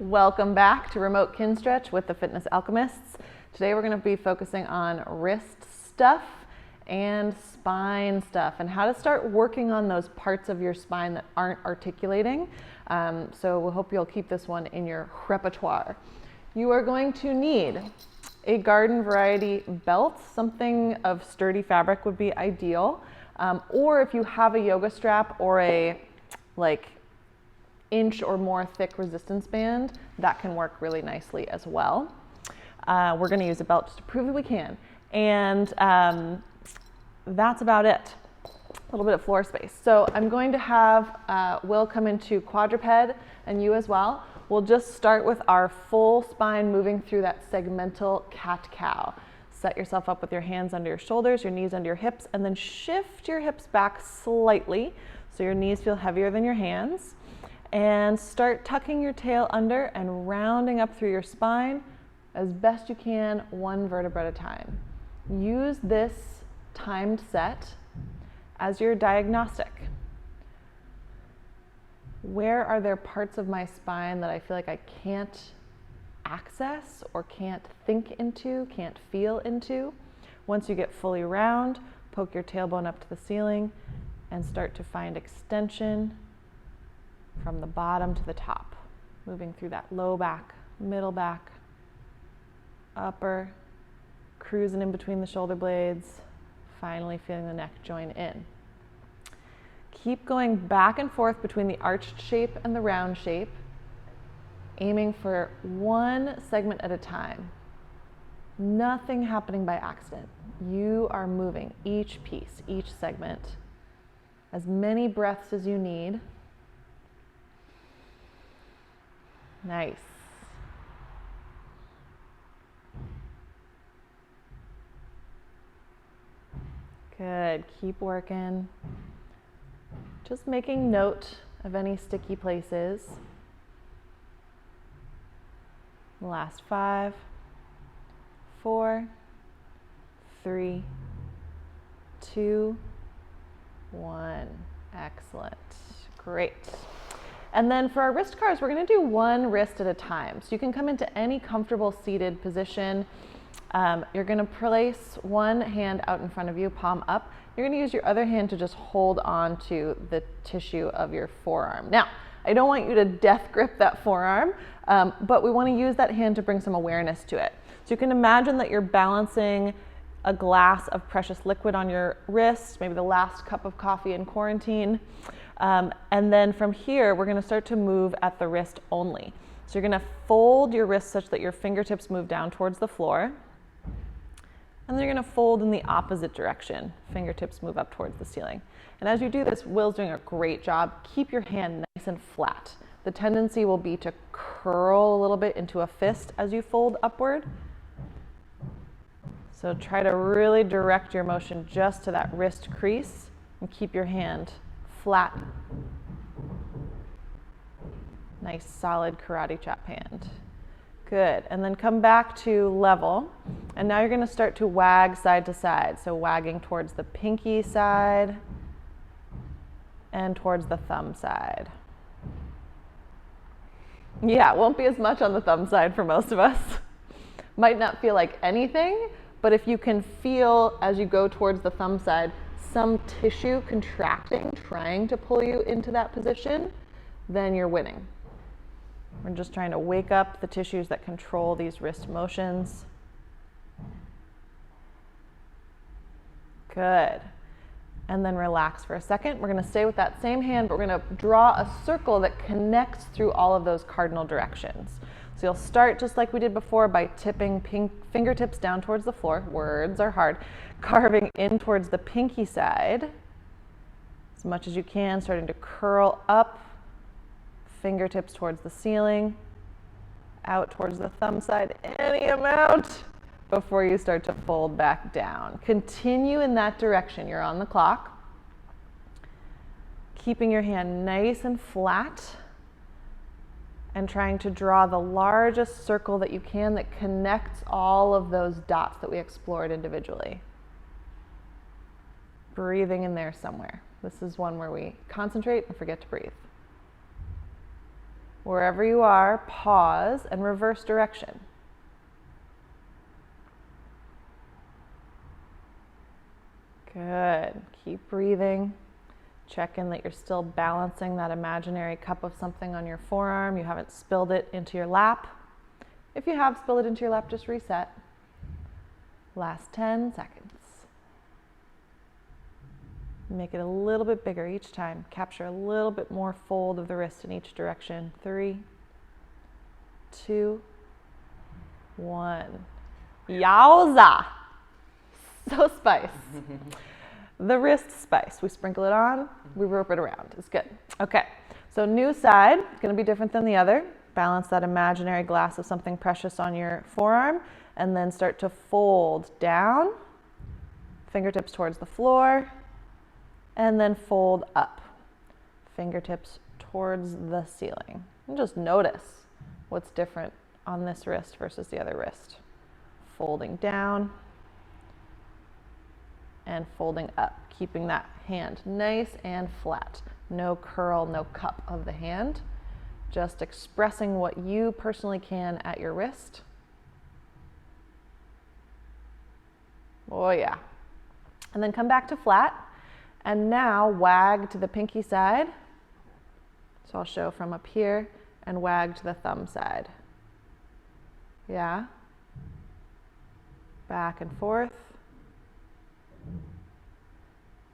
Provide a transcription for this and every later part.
Welcome back to Remote Kinstretch with the Fitness Alchemists. Today we're going to be focusing on wrist stuff and spine stuff and how to start working on those parts of your spine that aren't articulating. So we hope you'll keep this one in your repertoire. You are going to need a garden variety belt. Something of sturdy fabric would be ideal. Or if you have a yoga strap or a inch or more thick resistance band, that can work really nicely as well. We're going to use a belt just to prove that we can. And that's about it. A little bit of floor space. So I'm going to have Will come into quadruped and you as well. We'll just start with our full spine moving through that segmental cat-cow. Set yourself up with your hands under your shoulders, your knees under your hips, and then shift your hips back slightly so your knees feel heavier than your hands. And start tucking your tail under and rounding up through your spine as best you can, one vertebra at a time. Use this timed set as your diagnostic. Where are there parts of my spine that I feel like I can't access or can't think into, can't feel into? Once you get fully round, poke your tailbone up to the ceiling and start to find extension from the bottom to the top, moving through that low back, middle back, upper, cruising in between the shoulder blades, finally feeling the neck join in. Keep going back and forth between the arched shape and the round shape, aiming for one segment at a time. Nothing happening by accident. You are moving each piece, each segment, as many breaths as you need. Nice. Good. Keep working. Just making note of any sticky places. Last 5, 4, 3, 2, 1. Excellent. Great. And then for our wrist cars, we're going to do one wrist at a time. So you can come into any comfortable seated position. You're going to place one hand out in front of you, palm up. You're going to use your other hand to just hold on to the tissue of your forearm. Now, I don't want you to death grip that forearm, but we want to use that hand to bring some awareness to it. So you can imagine that you're balancing a glass of precious liquid on your wrist, maybe the last cup of coffee in quarantine. And then from here, we're going to start to move at the wrist only. So you're going to fold your wrist such that your fingertips move down towards the floor. And then you're going to fold in the opposite direction. Fingertips move up towards the ceiling. And as you do this, Will's doing a great job. Keep your hand nice and flat. The tendency will be to curl a little bit into a fist as you fold upward. So try to really direct your motion just to that wrist crease and keep your hand flat. Nice solid karate chop hand. Good. And then come back to level. And now you're going to start to wag side to side. So wagging towards the pinky side and towards the thumb side. Yeah, it won't be as much on the thumb side for most of us. Might not feel like anything, but if you can feel as you go towards the thumb side some tissue contracting, trying to pull you into that position, then you're winning. We're just trying to wake up the tissues that control these wrist motions. Good. And then relax for a second. We're going to stay with that same hand, but we're going to draw a circle that connects through all of those cardinal directions. So you'll start just like we did before by tipping fingertips down towards the floor. Words are hard. Carving in towards the pinky side as much as you can, starting to curl up, fingertips towards the ceiling, out towards the thumb side, any amount before you start to fold back down. Continue in that direction. You're on the clock. Keeping your hand nice and flat and trying to draw the largest circle that you can that connects all of those dots that we explored individually. Breathing in there somewhere. This is one where we concentrate and forget to breathe. Wherever you are, pause and reverse direction. Good. Keep breathing. Check in that you're still balancing that imaginary cup of something on your forearm. You haven't spilled it into your lap. If you have spilled it into your lap, just reset. Last 10 seconds. Make it a little bit bigger each time. Capture a little bit more fold of the wrist in each direction. 3, 2, 1. Yowza! So spice. The wrist spice. We sprinkle it on, we rope it around. It's good. Okay, so new side, going to be different than the other. Balance that imaginary glass of something precious on your forearm, and then start to fold down, fingertips towards the floor, and then fold up, fingertips towards the ceiling. And just notice what's different on this wrist versus the other wrist. Folding down and folding up, keeping that hand nice and flat. No curl, no cup of the hand. Just expressing what you personally can at your wrist. Oh yeah. And then come back to flat. And now wag to the pinky side. So I'll show from up here and wag to the thumb side. Yeah. Back and forth.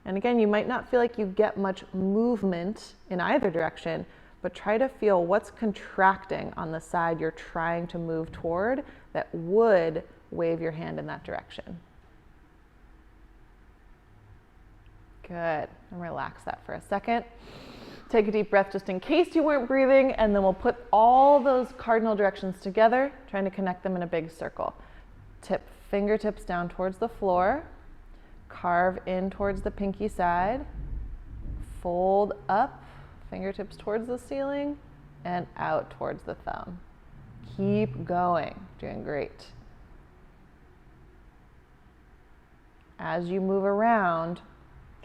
And again, you might not feel like you get much movement in either direction, but try to feel what's contracting on the side you're trying to move toward that would wave your hand in that direction. Good. And relax that for a second. Take a deep breath just in case you weren't breathing, and then we'll put all those cardinal directions together, trying to connect them in a big circle. Tip fingertips down towards the floor. Carve in towards the pinky side. Fold up, fingertips towards the ceiling, and out towards the thumb. Keep going. Doing great. As you move around,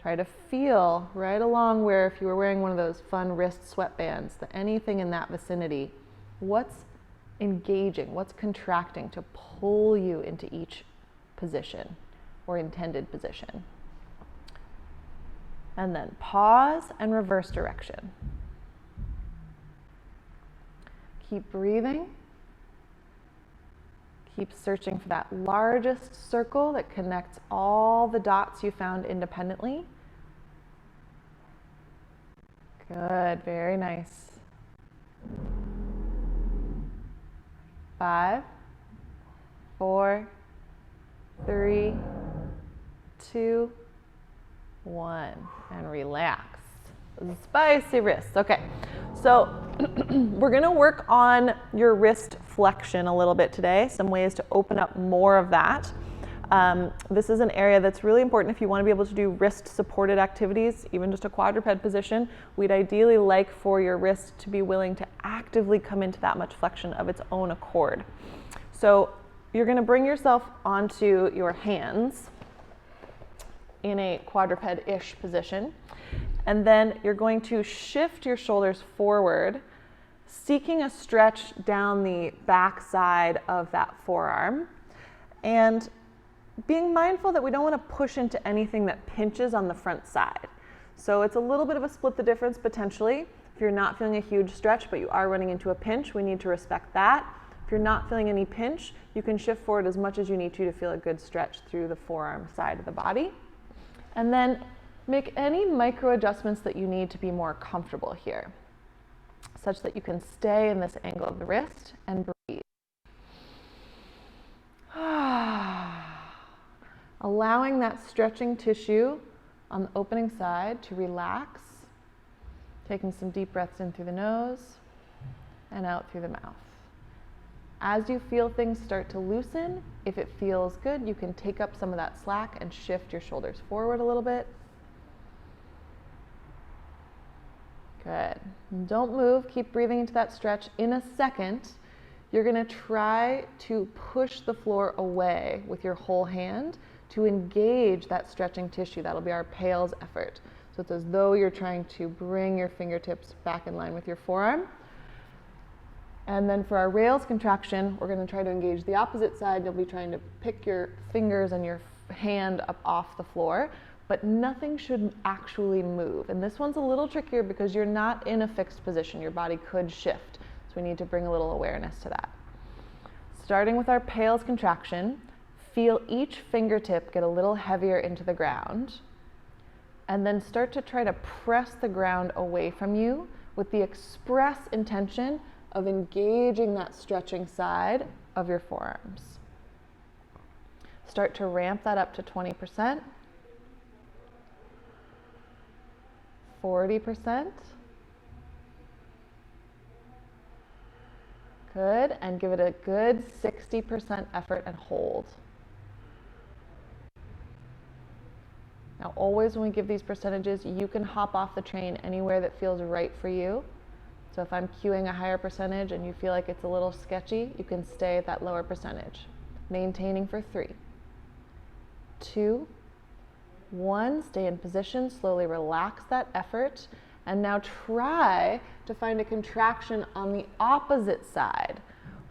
try to feel right along where, if you were wearing one of those fun wrist sweatbands, anything in that vicinity, what's engaging, what's contracting to pull you into each position or intended position. And then pause and reverse direction. Keep breathing. Keep searching for that largest circle that connects all the dots you found independently. Good, very nice. 5, 4, 3, 2, 1, and relax. Spicy wrists. Okay, so we're going to work on your wrist flexion a little bit today, some ways to open up more of that. This is an area that's really important if you want to be able to do wrist supported activities, even just a quadruped position. We'd ideally like for your wrist to be willing to actively come into that much flexion of its own accord. So you're going to bring yourself onto your hands in a quadruped-ish position, and then you're going to shift your shoulders forward, seeking a stretch down the back side of that forearm, and being mindful that we don't want to push into anything that pinches on the front side. So it's a little bit of a split the difference potentially. If you're not feeling a huge stretch, but you are running into a pinch, we need to respect that. If you're not feeling any pinch, you can shift forward as much as you need to feel a good stretch through the forearm side of the body. And then make any micro adjustments that you need to be more comfortable here, such that you can stay in this angle of the wrist and breathe. Allowing that stretching tissue on the opening side to relax, taking some deep breaths in through the nose and out through the mouth. As you feel things start to loosen, if it feels good, you can take up some of that slack and shift your shoulders forward a little bit. Good. Don't move. Keep breathing into that stretch. In a second, you're going to try to push the floor away with your whole hand to engage that stretching tissue. That'll be our Pale's effort. So it's as though you're trying to bring your fingertips back in line with your forearm. And then for our rails contraction, we're going to try to engage the opposite side. You'll be trying to pick your fingers and your hand up off the floor, but nothing should actually move. And this one's a little trickier because you're not in a fixed position. Your body could shift. So we need to bring a little awareness to that. Starting with our pales contraction, feel each fingertip get a little heavier into the ground, and then start to try to press the ground away from you with the express intention of engaging that stretching side of your forearms. Start to ramp that up to 20%, 40%. Good, and give it a good 60% effort and hold. Now always when we give these percentages, you can hop off the train anywhere that feels right for you. So if I'm cueing a higher percentage and you feel like it's a little sketchy, you can stay at that lower percentage. Maintaining for 3, 2, 1, stay in position, slowly relax that effort, and now try to find a contraction on the opposite side.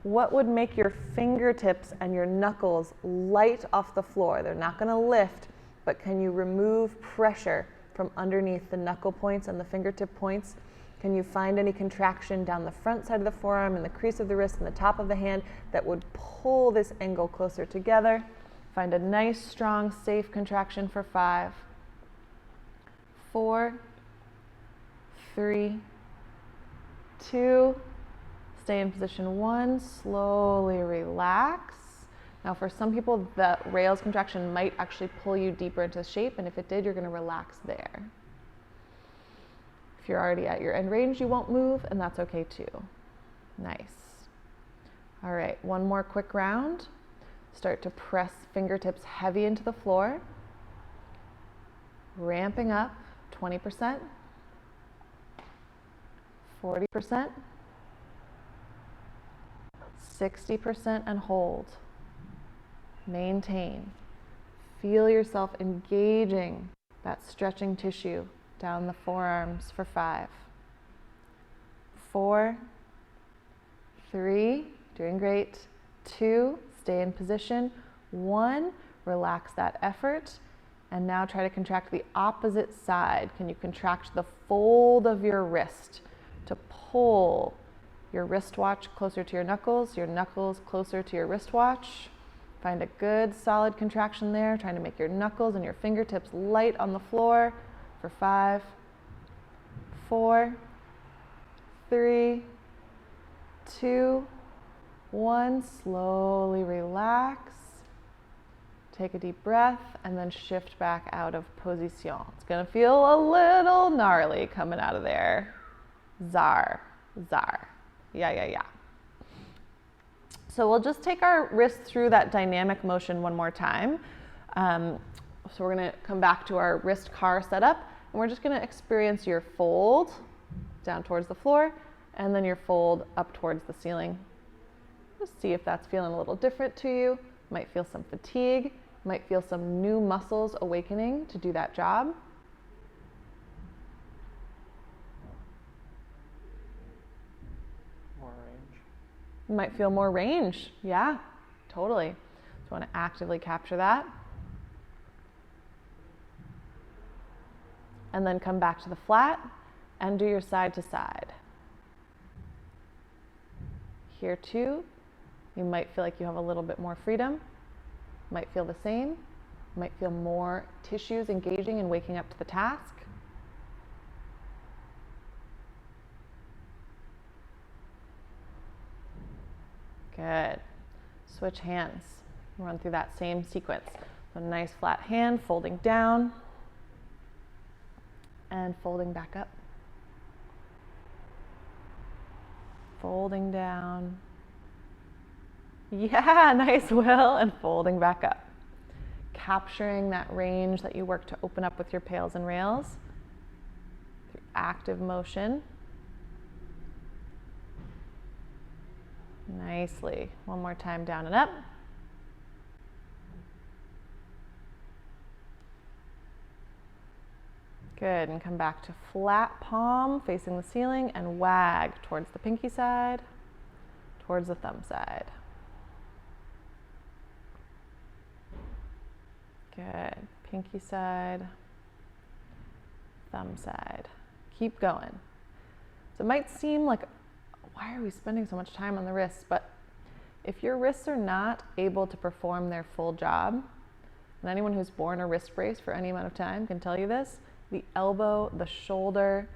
What would make your fingertips and your knuckles light off the floor? They're not going to lift, but can you remove pressure from underneath the knuckle points and the fingertip points? Can you find any contraction down the front side of the forearm and the crease of the wrist and the top of the hand that would pull this angle closer together? Find a nice, strong, safe contraction for 5, 4, 3, 2, stay in position 1, slowly relax. Now for some people, the rails contraction might actually pull you deeper into shape, and if it did, you're going to relax there. If you're already at your end range, you won't move, and that's okay too. Nice. All right, one more quick round. Start to press fingertips heavy into the floor. Ramping up, 20%, 40%, 60%, and hold. Maintain. Feel yourself engaging that stretching tissue down the forearms for 5, 4, 3, doing great, 2, stay in position, 1, relax that effort, and now try to contract the opposite side. Can you contract the fold of your wrist to pull your wristwatch closer to your knuckles closer to your wristwatch? Find a good solid contraction there, trying to make your knuckles and your fingertips light on the floor for 5, 4, 3, 2, 1. Slowly relax. Take a deep breath and then shift back out of position. It's gonna feel a little gnarly coming out of there. Zar, zar. Yeah. So we'll just take our wrists through that dynamic motion one more time. So we're gonna come back to our wrist car setup, and we're just gonna experience your fold down towards the floor, and then your fold up towards the ceiling. Just see if that's feeling a little different to you. Might feel some fatigue, might feel some new muscles awakening to do that job. More range. You might feel more range. Yeah, totally. So want to actively capture that. And then come back to the flat and do your side to side. Here too, you might feel like you have a little bit more freedom. Might feel the same. Might feel more tissues engaging and waking up to the task. Good. Switch hands. Run through that same sequence. So nice flat hand, folding down and folding back up. Folding down. Yeah, nice, Will, and folding back up. Capturing that range that you work to open up with your pails and rails through active motion. Nicely. One more time, down and up. Good, and come back to flat palm facing the ceiling and wag towards the pinky side. towards the thumb side. Good. Pinky side, thumb side. Keep going. So it might seem like, why are we spending so much time on the wrists? But if your wrists are not able to perform their full job, and anyone who's worn a wrist brace for any amount of time can tell you this, the elbow, the shoulder,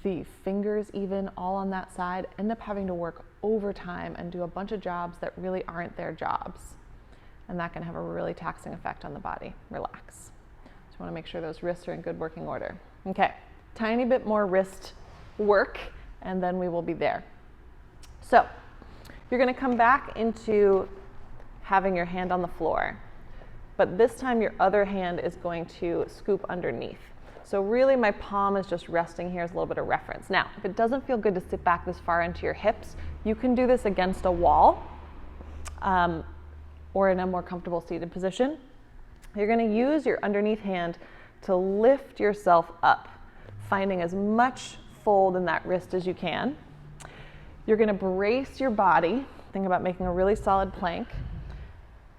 the fingers even, all on that side, end up having to work overtime and do a bunch of jobs that really aren't their jobs. And that can have a really taxing effect on the body. Relax. Just want to make sure those wrists are in good working order. Okay, tiny bit more wrist work, and then we will be there. So you're going to come back into having your hand on the floor, but this time your other hand is going to scoop underneath. So really my palm is just resting here as a little bit of reference. Now, if it doesn't feel good to sit back this far into your hips, you can do this against a wall or in a more comfortable seated position. You're going to use your underneath hand to lift yourself up, finding as much fold in that wrist as you can. You're going to brace your body. Think about making a really solid plank.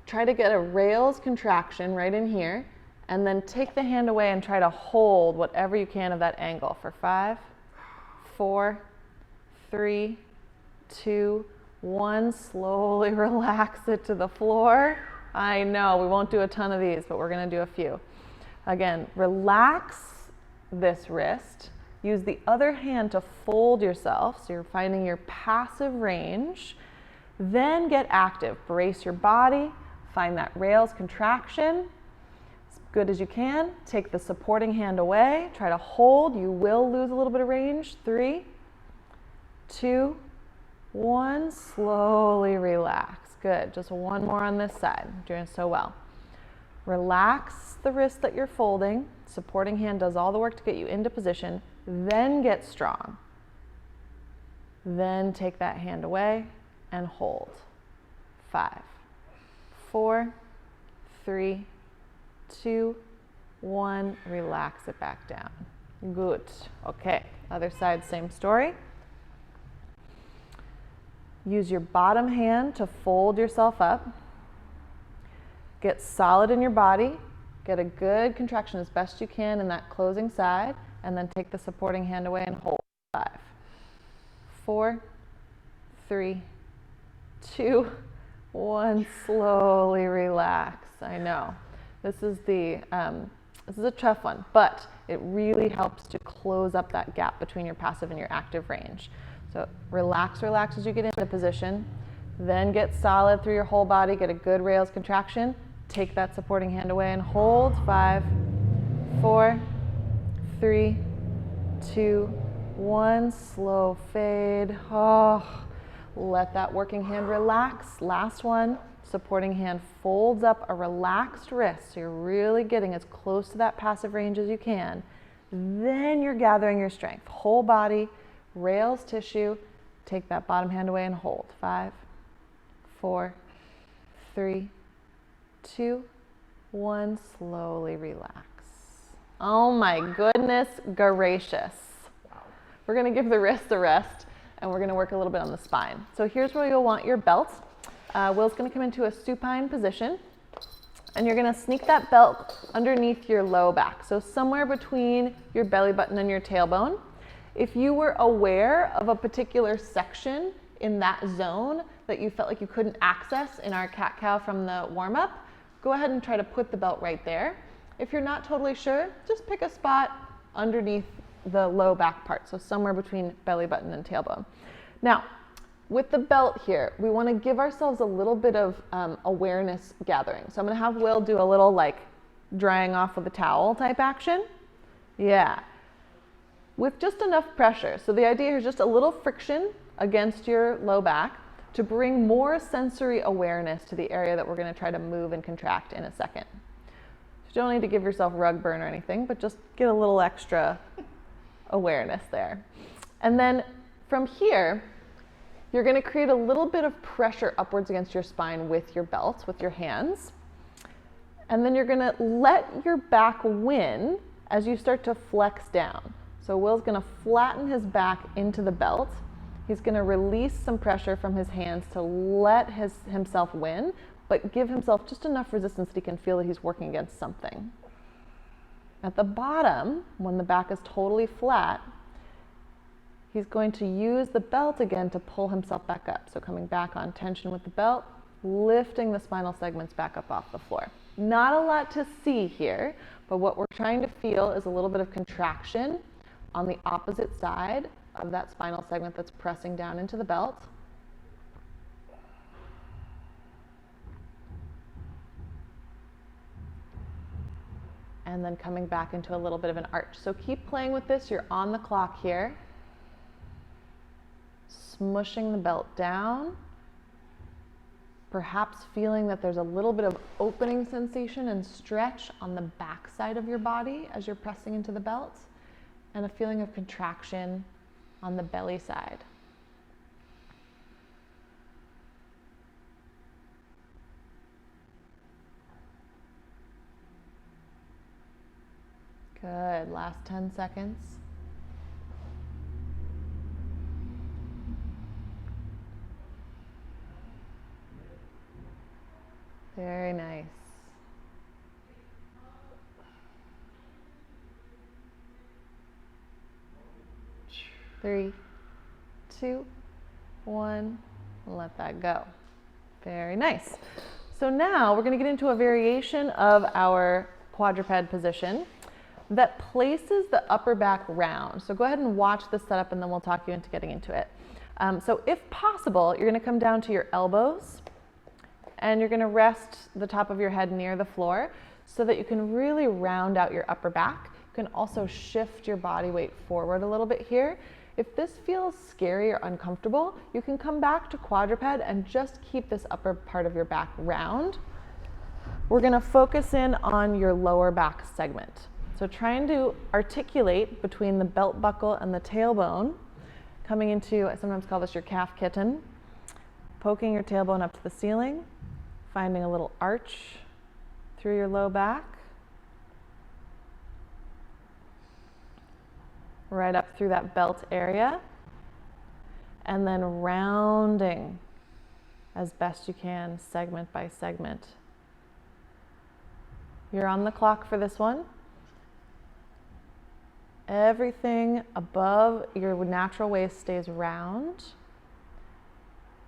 Try to get a rails contraction right in here, and then take the hand away and try to hold whatever you can of that angle for 5, 4, 3, 2, 1. Slowly relax it to the floor. I know we won't do a ton of these, but we're going to do a few. Again, relax this wrist. Use the other hand to fold yourself, so you're finding your passive range. Then get active. Brace your body. Find that rails contraction. As good as you can. Take the supporting hand away. Try to hold. You will lose a little bit of range. 3, 2, 1. Slowly relax. Good. Just one more on this side. You're doing so well. Relax the wrist that you're folding. Supporting hand does all the work to get you into position. Then get strong. Then take that hand away and hold. 5, 4, 3, 2, 1. Relax it back down. Good. Okay. Other side, same story. Use your bottom hand to fold yourself up. Get solid in your body. Get a good contraction as best you can in that closing side, and then take the supporting hand away and hold. 5, 4, 3, 2, 1. Slowly relax. I know this is a tough one, but it really helps to close up that gap between your passive and your active range. So relax as you get into position, then get solid through your whole body, get a good rails contraction, take that supporting hand away and hold. 5, 4, 3, 2, 1. Slow fade. Oh, let that working hand relax. Last one. Supporting hand folds up a relaxed wrist, so you're really getting as close to that passive range as you can. Then you're gathering your strength. Whole body, rails tissue. Take that bottom hand away and hold. 5, 4, 3, 2, 1. Slowly relax. Oh my goodness gracious. We're going to give the wrists a rest, and we're going to work a little bit on the spine. So here's where you'll want your belt. Will's going to come into a supine position, and you're going to sneak that belt underneath your low back, so somewhere between your belly button and your tailbone. If you were aware of a particular section in that zone that you felt like you couldn't access in our cat-cow from the warm-up, go ahead and try to put the belt right there. If you're not totally sure, just pick a spot underneath the low back part, so somewhere between belly button and tailbone. Now, with the belt here, we want to give ourselves a little bit of awareness gathering. So I'm going to have Will do a little like drying off with a towel type action. Yeah. With just enough pressure. So the idea here is just a little friction against your low back to bring more sensory awareness to the area that we're going to try to move and contract in a second. So you don't need to give yourself rug burn or anything, but just get a little extra awareness there. And then from here, you're going to create a little bit of pressure upwards against your spine with your belt, with your hands. And then you're going to let your back win as you start to flex down. So Will's going to flatten his back into the belt, He's going to release some pressure from his hands to let himself win, but give himself just enough resistance that he can feel that he's working against something. At the bottom, when the back is totally flat, he's going to use the belt again to pull himself back up. So coming back on tension with the belt, lifting the spinal segments back up off the floor. Not a lot to see here, but what we're trying to feel is a little bit of contraction on the opposite side of that spinal segment that's pressing down into the belt. And then coming back into a little bit of an arch. So keep playing with this. You're on the clock here. Smushing the belt down. Perhaps feeling that there's a little bit of opening sensation and stretch on the back side of your body as you're pressing into the belt, and a feeling of contraction on the belly side. Good. Last 10 seconds. Very nice. Three, two, one, let that go. Very nice. So now we're going to get into a variation of our quadruped position that places the upper back round. So go ahead and watch this setup and then we'll talk you into getting into it. So if possible, you're going to come down to your elbows and you're going to rest the top of your head near the floor so that you can really round out your upper back. You can also shift your body weight forward a little bit here. If this feels scary or uncomfortable, you can come back to quadruped and just keep this upper part of your back round. We're going to focus in on your lower back segment. So trying to articulate between the belt buckle and the tailbone, coming into, I sometimes call this your calf kitten, poking your tailbone up to the ceiling, finding a little arch through your low back, right up through that belt area, and then rounding as best you can, segment by segment. You're on the clock for this one. Everything above your natural waist stays round.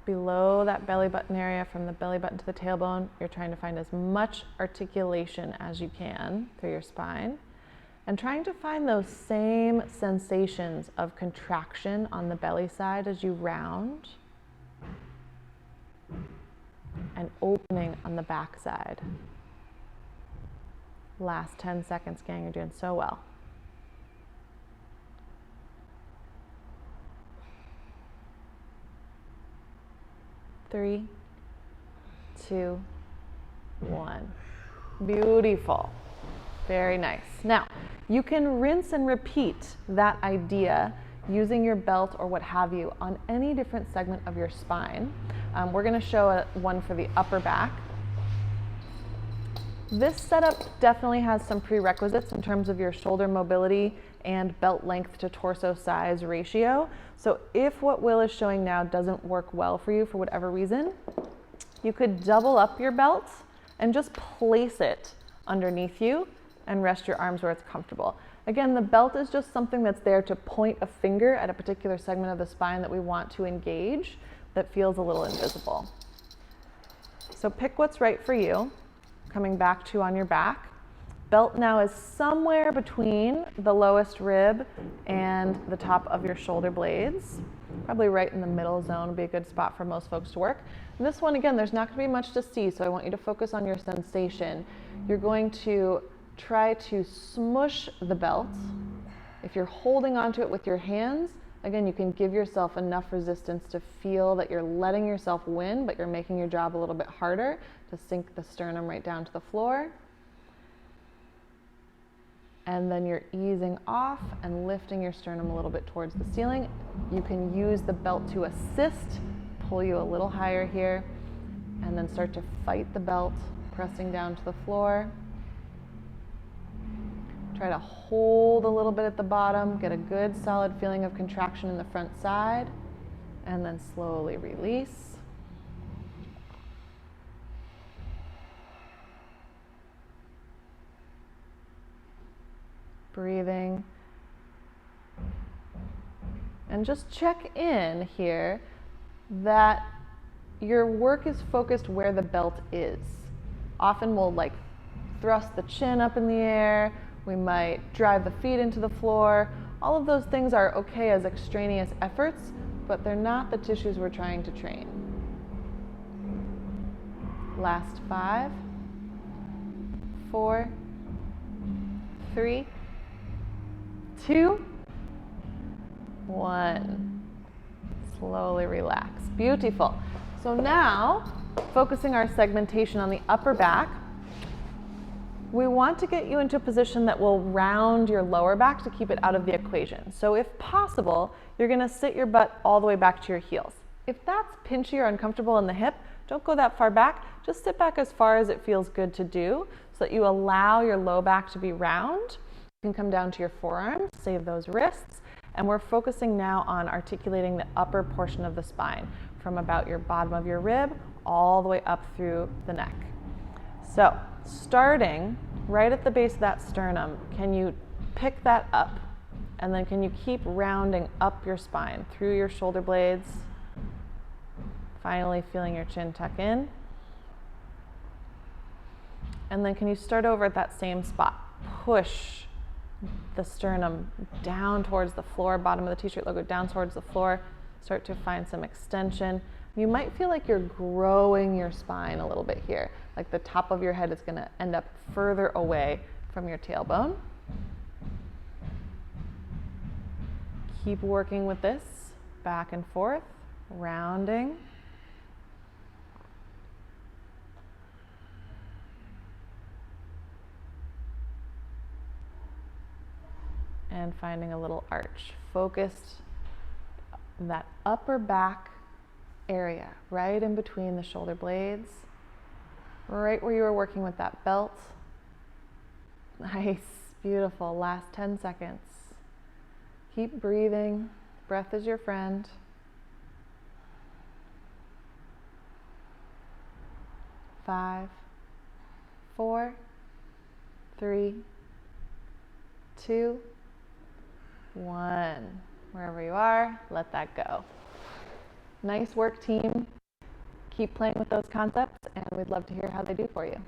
Below that belly button area, from the belly button to the tailbone, you're trying to find as much articulation as you can through your spine, and trying to find those same sensations of contraction on the belly side as you round, and opening on the back side. Last 10 seconds, gang, you're doing so well. 3, 2, 1. Beautiful. Very nice. Now, you can rinse and repeat that idea using your belt or what have you on any different segment of your spine. We're going to show one for the upper back. This setup definitely has some prerequisites in terms of your shoulder mobility and belt length to torso size ratio. So if what Will is showing now doesn't work well for you for whatever reason, you could double up your belt and just place it underneath you and rest your arms where it's comfortable. Again, the belt is just something that's there to point a finger at a particular segment of the spine that we want to engage that feels a little invisible. So pick what's right for you. Coming back to on your back. Belt now is somewhere between the lowest rib and the top of your shoulder blades. Probably right in the middle zone would be a good spot for most folks to work. And this one, again, there's not going to be much to see, so I want you to focus on your sensation. You're going to try to smush the belt. If you're holding onto it with your hands, again, you can give yourself enough resistance to feel that you're letting yourself win, but you're making your job a little bit harder to sink the sternum right down to the floor. And then you're easing off and lifting your sternum a little bit towards the ceiling. You can use the belt to assist, pull you a little higher here, and then start to fight the belt, pressing down to the floor. Try to hold a little bit at the bottom, get a good solid feeling of contraction in the front side, and then slowly release. Breathing. And just check in here that your work is focused where the belt is. Often we'll like thrust the chin up in the air, we might drive the feet into the floor. All of those things are okay as extraneous efforts, but they're not the tissues we're trying to train. Last 5, 4, 3, 2, 1. Slowly relax. Beautiful. So now, focusing our segmentation on the upper back, we want to get you into a position that will round your lower back to keep it out of the equation. So if possible, you're going to sit your butt all the way back to your heels. If that's pinchy or uncomfortable in the hip, don't go that far back. Just sit back as far as it feels good to do so that you allow your low back to be round. You can come down to your forearms, save those wrists, and we're focusing now on articulating the upper portion of the spine from about your bottom of your rib all the way up through the neck. So starting right at the base of that sternum, can you pick that up? And then can you keep rounding up your spine through your shoulder blades? Finally feeling your chin tuck in. And then can you start over at that same spot? Push the sternum down towards the floor, bottom of the t-shirt logo down towards the floor. Start to find some extension. You might feel like you're growing your spine a little bit here, like the top of your head is going to end up further away from your tailbone. Keep working with this, back and forth, rounding. And finding a little arch. Focused that upper back area, right in between the shoulder blades, right where you were working with that belt. Nice, beautiful. Last 10 seconds. Keep breathing. Breath is your friend. 5, 4, 3, 2, 1. Wherever you are, let that go. Nice work, team. Keep playing with those concepts, and we'd love to hear how they do for you.